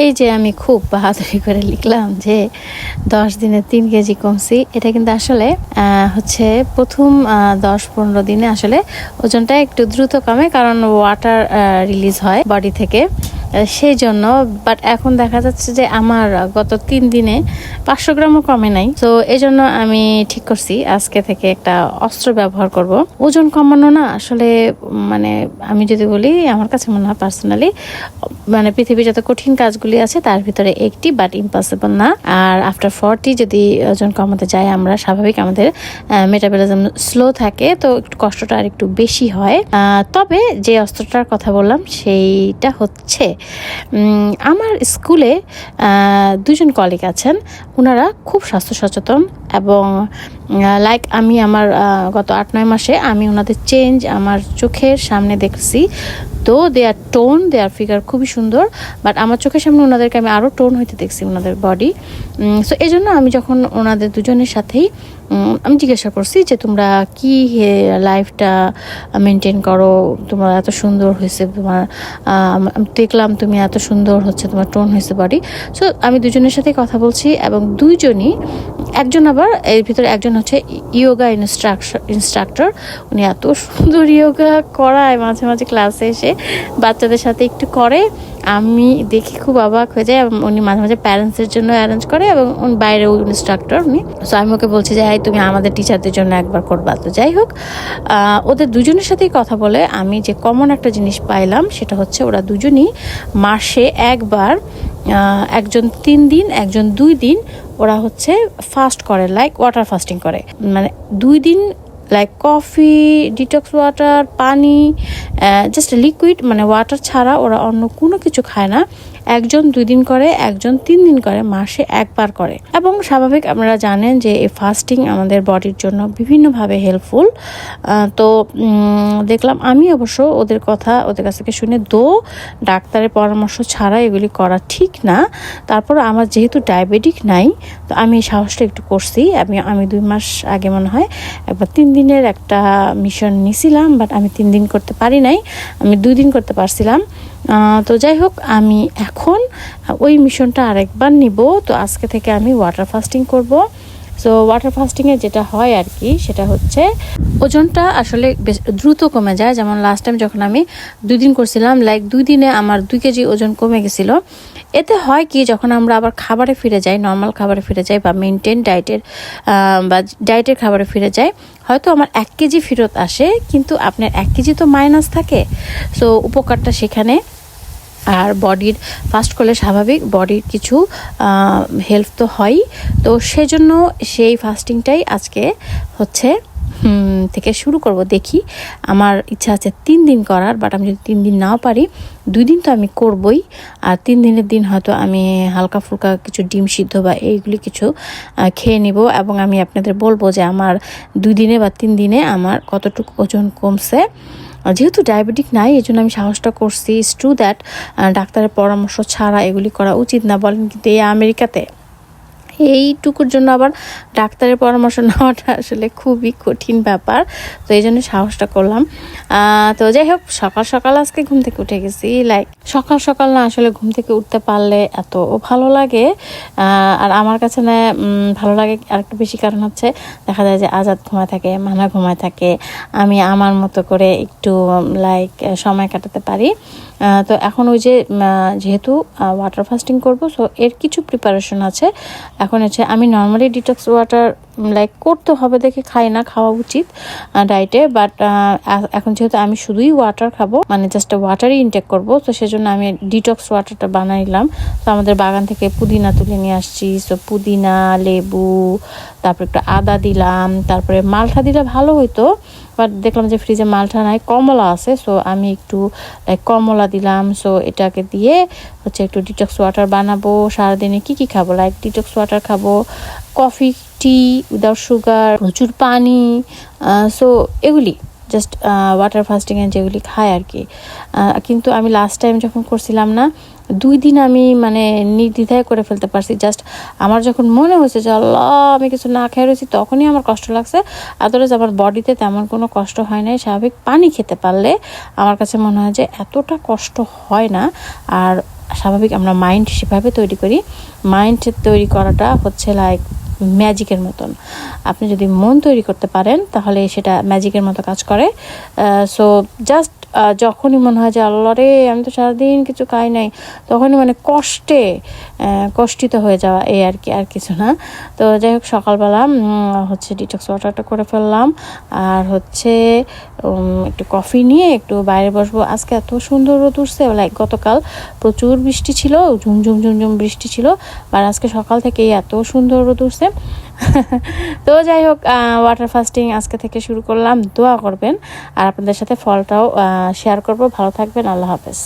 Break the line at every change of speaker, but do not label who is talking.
এই যে আমি খুব বাহাদুরি করে লিখলাম যে 10 দিনে 3 কেজি কমছি। এটা কিন্তু আসলে হচ্ছে প্রথম 10-15 দিনে আসলে ওজনটা একটু দ্রুত কমে, কারণ ওয়াটার রিলিজ হয় বডি থেকে, সেই জন্য। বাট এখন দেখা যাচ্ছে যে আমার গত 3 দিনে 500 গ্রামও কমে নাই। তো এই জন্য আমি ঠিক করছি আজকে থেকে একটা অস্ত্র ব্যবহার করব। ওজন কমানো না আসলে, মানে আমি যদি বলি, আমার কাছে মনে হয় পার্সোনালি, মানে পৃথিবীর যত কঠিন কাজগুলি আছে তার ভিতরে একটি, বাট ইম্পসিবল না। আর আফটার 40 যদি ওজন কমাতে যাই আমরা, স্বাভাবিক আমাদের মেটাবলিজম স্লো থাকে, তো একটু কষ্টটা আর একটু বেশি হয়। তবে যে অস্ত্রটার কথা বললাম সেইটা হচ্ছে, আমার স্কুলে 2জন কলিগ আছেন, ওনারা খুব স্বাস্থ্য সচেতন এবং লাইক আমি আমার গত 8-9 মাসে আমি ওনাদের চেঞ্জ আমার চোখের সামনে দেখছি। তো দেয়ার টোন, দেয়ার ফিগার খুবই সুন্দর, বাট আমার চোখের সামনে ওনাদেরকে আমি আরও টোন হইতে দেখছি, ওনাদের বডি। সো এই জন্য আমি যখন ওনাদের দুজনের সাথেই আমি জিজ্ঞাসা করছি যে তোমরা কি লাইফটা মেনটেন করো, তোমার এত সুন্দর হয়েছে, তোমার দেখলাম তুমি এত সুন্দর হচ্ছে, তোমার টোন হয়েছে বডি। সো আমি দুজনের সাথেই কথা বলছি, এবং দুইজনই, একজন আবার এর ভিতরে একজন হচ্ছে ইয়োগা ইনস্ট্রাক্টর। উনি এত সুন্দর ইয়োগা করায়, মাঝে মাঝে ক্লাসে এসে বাচ্চাদের সাথে একটু করে, আমি দেখি খুব অবাক হয়ে যাই। এবং উনি মাঝে মাঝে প্যারেন্টসের জন্য অ্যারেঞ্জ করে, এবং বাইরে ইনস্ট্রাক্টর উনি। সো আমি ওকে বলছি যে তুমি আমাদের টিচারদের জন্য একবার করবা। তো যাই হোক, ওদের দুজনের সাথেই কথা বলে আমি যে কমন একটা জিনিস পাইলাম, সেটা হচ্ছে ওরা দুজনই মাসে একবার, একজন 3 দিন, একজন 2 দিন, ওরা হচ্ছে ফাস্ট করে, লাইক ওয়াটার ফাস্টিং করে। মানে 2 দিন লাইক কফি, ডিটক্স ওয়াটার, পানি, জাস্ট লিকুইড, মানে ওয়াটার ছাড়া ওরা অন্য কোনো কিছু খায় না। একজন 2 দিন করে, একজন 3 দিন করে, মাসে একবার করে। এবং স্বাভাবিক আপনারা জানেন যে এই ফাস্টিং আমাদের বডির জন্য বিভিন্নভাবে হেল্পফুল। তো দেখলাম আমি অবশ্য ওদের কথা ওদের কাছ থেকে শুনে, ডাক্তারের পরামর্শ ছাড়া এগুলি করা ঠিক না। তারপর আমার যেহেতু ডায়াবেটিক নাই, তো আমি এই সাহসটা একটু করছি। আমি 2 মাস আগে মনে হয় একবার 3 দিনের একটা মিশন নিছিলাম, বাট আমি 3 দিন করতে পারি নাই, আমি 2 দিন করতে পারছিলাম। তো যাই হোক, আমি এখন ওই মিশনটা আরেকবার নিব। তো আজকে থেকে আমি ওয়াটার ফাস্টিং করব। সো ওয়াটার ফাস্টিংয়ে যেটা হয় আর কি, সেটা হচ্ছে ওজনটা আসলে বেশ দ্রুত কমে যায়। যেমন লাস্ট টাইম যখন আমি 2 দিন করছিলাম, লাইক 2 দিনে আমার 2 কেজি ওজন কমে গেছিলো। এতে হয় কি, যখন আমরা আবার খাবারে ফিরে যাই, নর্মাল খাবারে ফিরে যাই, বা মেনটেন ডায়েটের খাবারে ফিরে যাই, হয়তো আমার 1 কেজি ফেরত আসে, কিন্তু আপনার 1 কেজি তো মাইনাস থাকে। সো উপকারটা সেখানে। আর বডির ফাস্ট করলে স্বাভাবিক বডির কিছু হেল্প তো হয়। তো সেজন্য সেই ফাস্টিংটাই আজকে হচ্ছে থেকে শুরু করব। দেখি, আমার ইচ্ছা আছে 3 দিন করার, বাট আমি যদি 3 দিন নাও পারি, 2 দিন তো আমি করবই। আর 3 দিনের দিন হয়তো আমি হালকা ফুলকা কিছু ডিম সিদ্ধ বা এইগুলি কিছু খেয়ে নিব, এবং আমি আপনাদের বলবো যে আমার 2 দিনে বা 3 দিনে আমার কতটুকু ওজন কমছে। যেহেতু ডায়াবেটিক নাই, এই জন্য আমি সাহসটা করছি। ইটস ট্রু দ্যাট ডাক্তারের পরামর্শ ছাড়া এগুলি করা উচিত না বলেন, কিন্তু এই আমেরিকাতে এইটুকুর জন্য আবার ডাক্তারের পরামর্শ নেওয়াটা আসলে খুবই কঠিন ব্যাপার। তো এই জন্য সাহসটা করলাম। তো যাই হোক, সকাল সকাল আজকে ঘুম থেকে উঠে গেছি। লাইক সকাল সকাল না, আসলে ঘুম থেকে উঠতে পারলে এত ভালো লাগে। আর আমার কাছে না ভালো লাগে আরেকটু বেশি কারণ হচ্ছে, দেখা যায় যে আজাদ ঘুমায় থাকে, মানা ঘুমায় থাকে, আমি আমার মতো করে একটু লাইক সময় কাটাতে পারি। তো এখন ওই যে যেহেতু ওয়াটার ফাস্টিং করব, সো এর কিছু প্রিপারেশন আছে। এখন হচ্ছে আমি নর্মালি ডিটক্স ওয়াটার লাইক করতে হবে দেখে খাই না, খাওয়া উচিত ডায়েটে। বাট এখন যেহেতু আমি শুধুই ওয়াটার খাবো, মানে জাস্ট ওয়াটারই ইনটেক করবো, তো সেজন্য আমি ডিটক্স ওয়াটারটা বানাইলাম। তো আমাদের বাগান থেকে পুদিনা তুলে নিয়ে আসছি। সো পুদিনা, লেবু, তারপরে একটু আদা দিলাম, তারপরে মালটা দিলে ভালো হইতো, বাট দেখলাম যে ফ্রিজে মালটা নাই, কমলা আছে। সো আমি একটু লাইক কমলা দিলাম। সো এটাকে দিয়ে হচ্ছে একটু ডিটক্স ওয়াটার বানাবো। সারাদিনে কি খাবো, লাইক ডিটক্স ওয়াটার খাবো, কফি, টি উইদাউট সুগার, প্রচুর পানি। সো এগুলি জাস্ট ওয়াটার ফাস্টিংয়ে যেগুলি খায় আর কি। কিন্তু আমি লাস্ট টাইম যখন করছিলাম না, 2 দিন আমি মানে নির্দ্বিধায় করে ফেলতে পারছি। জাস্ট আমার যখন মনে হয়েছে যে আল্লাহ আমি কিছু না খেয়ে রয়েছি, তখনই আমার কষ্ট লাগছে। আদারওয়াইজ আমার বডিতে তেমন কোনো কষ্ট হয় নাই। স্বাভাবিক পানি খেতে পারলে আমার কাছে মনে হয় যে এতটা কষ্ট হয় না। আর স্বাভাবিক আমরা মাইন্ড সেভাবে তৈরি করি। মাইন্ড তৈরি করাটা হচ্ছে লাইক ম্যাজিকের মতন। আপনি যদি মন তৈরি করতে পারেন তাহলে সেটা ম্যাজিকের মতো কাজ করে। সো জাস্ট যখনই মনে হয় যে আল্লাহ রে আমি তো সারাদিন কিছু খাই নাই, তখনই মানে কষ্টিত হয়ে যাওয়া, এই আর কি, আর কিছু না। তো যাই হোক, সকালবেলা হচ্ছে ডিটক্স ওয়াটারটা করে ফেললাম, আর হচ্ছে একটু কফি নিয়ে একটু বাইরে বসবো। আজকে এত সুন্দর রোদ উঠছে, লাইক গতকাল প্রচুর বৃষ্টি ছিল, ঝুমঝুম ঝুমঝুম বৃষ্টি ছিল, আর আজকে সকাল থেকে এত সুন্দর রোদ উঠছে। তো যাই হোক, ওয়াটার ফাস্টিং আজকে থেকে শুরু করলাম। দোয়া করবেন আর আপনাদের সাথে ফলটাও শেয়ার করব। ভালো থাকবেন, আল্লাহ হাফেজ।